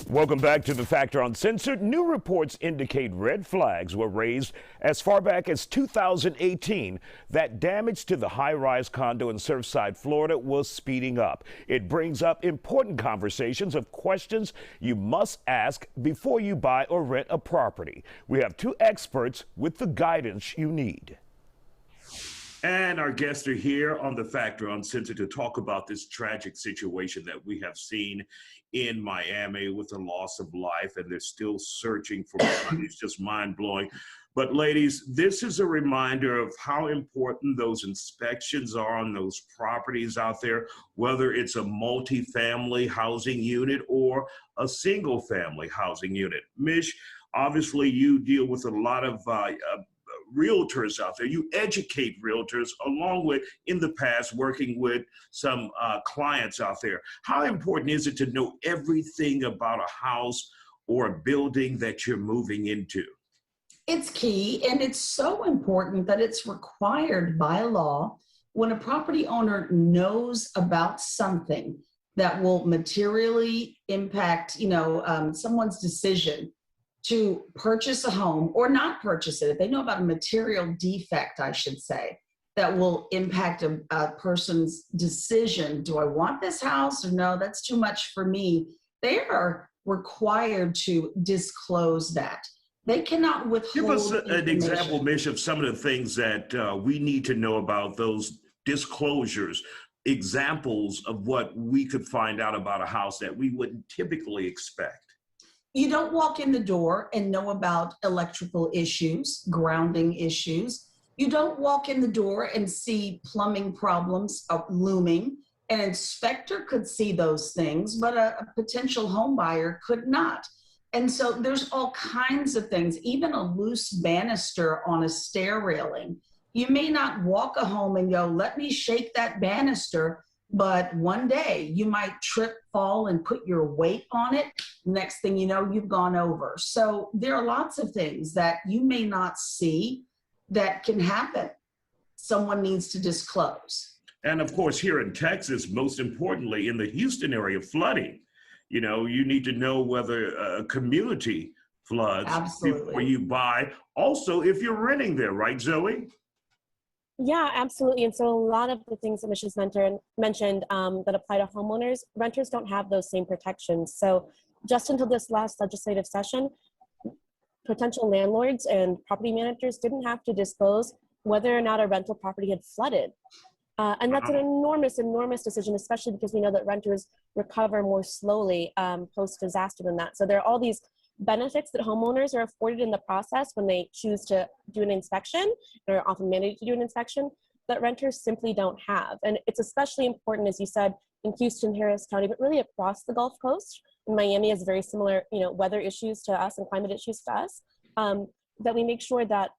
Welcome back to The Factor Uncensored. New reports indicate red flags were raised as far back as 2018 that damage to the high-rise condo in Surfside, Florida was speeding up. It brings up important conversations of questions you must ask before you buy or rent a property. We have two experts with the guidance you need. And our guests are here on The Factor Uncensored to talk about this tragic situation that we have seen in Miami with the loss of life, and they're still searching for blood. It's just mind-blowing. But ladies, this is a reminder of how important those inspections are on those properties out there, whether it's a multi-family housing unit or a single-family housing unit. Mish, obviously you deal with a lot of realtors out there. You educate realtors along with, in the past, working with some clients out there. How important is it to know everything about a house or a building that you're moving into? It's key, and it's so important that it's required by law when a property owner knows about something that will materially impact, someone's decision to purchase a home or not purchase it. If they know about a material defect, I should say, that will impact a person's decision. Do I want this house or no, that's too much for me? They are required to disclose that. They cannot withhold. Give us an example, Mish, of some of the things that we need to know about those disclosures, examples of what we could find out about a house that we wouldn't typically expect. You don't walk in the door and know about electrical issues, grounding issues. You don't walk in the door and see plumbing problems looming. An inspector could see those things, but a potential home buyer could not. And so there's all kinds of things, even a loose banister on a stair railing. You may not walk a home and go, let me shake that banister. But one day you might trip, fall, and put your weight on it. Next thing you know, you've gone over. So there are lots of things that you may not see that can happen. Someone needs to disclose. And of course, here in Texas, most importantly, in the Houston area, flooding. You need to know whether a community floods before you buy. Also, if you're renting there, right, Zoe? Yeah, absolutely. And so a lot of the things that Mish has mentioned that apply to homeowners, renters don't have those same protections. So just until this last legislative session, potential landlords and property managers didn't have to disclose whether or not a rental property had flooded. And that's an enormous decision, especially because we know that renters recover more slowly post-disaster than that. So there are all these benefits that homeowners are afforded in the process when they choose to do an inspection, or are often mandated to do an inspection, that renters simply don't have. And it's especially important, as you said, in Houston, Harris County, but really across the Gulf Coast. And Miami has very similar, weather issues to us and climate issues to us, that we make sure that,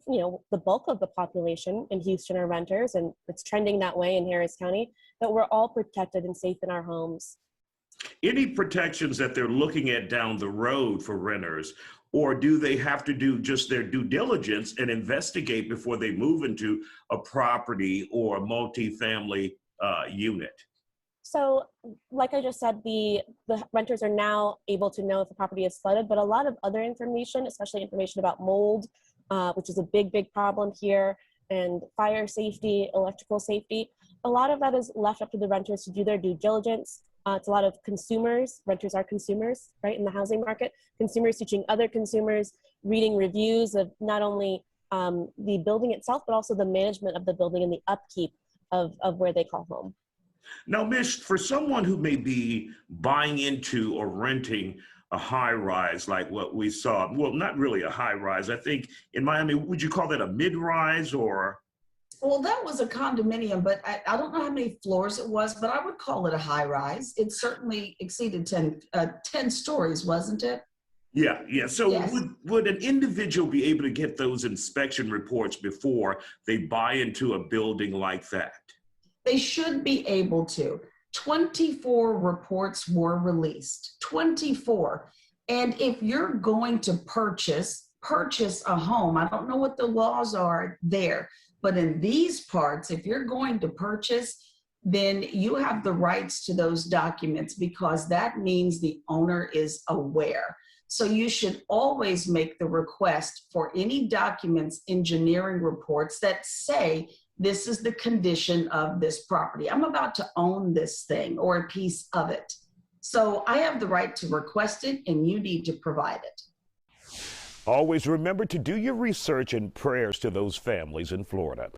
the bulk of the population in Houston are renters, and it's trending that way in Harris County, that we're all protected and safe in our homes. Any protections that they're looking at down the road for renters, or do they have to do just their due diligence and investigate before they move into a property or a multi-family unit? So like I just said, the renters are now able to know if the property is flooded, but a lot of other information, especially information about mold, which is a big problem here, and fire safety, electrical safety, a lot of that is left up to the renters to do their due diligence. It's a lot of consumers. Renters are consumers, right, in the housing market. Consumers teaching other consumers, reading reviews of not only the building itself, but also the management of the building and the upkeep of where they call home. Now, Mish, for someone who may be buying into or renting a high rise like what we saw, well, not really a high rise, I think in Miami, would you call that a mid rise or? Well, that was a condominium, but I don't know how many floors it was, but I would call it a high rise. It certainly exceeded 10 stories, wasn't it? Yeah. So yes. would an individual be able to get those inspection reports before they buy into a building like that? They should be able to. 24 reports were released, 24. And if you're going to purchase a home, I don't know what the laws are there, but in these parts, if you're going to purchase, then you have the rights to those documents because that means the owner is aware. So you should always make the request for any documents, engineering reports that say this is the condition of this property. I'm about to own this thing or a piece of it. So I have the right to request it and you need to provide it. Always remember to do your research, and prayers to those families in Florida.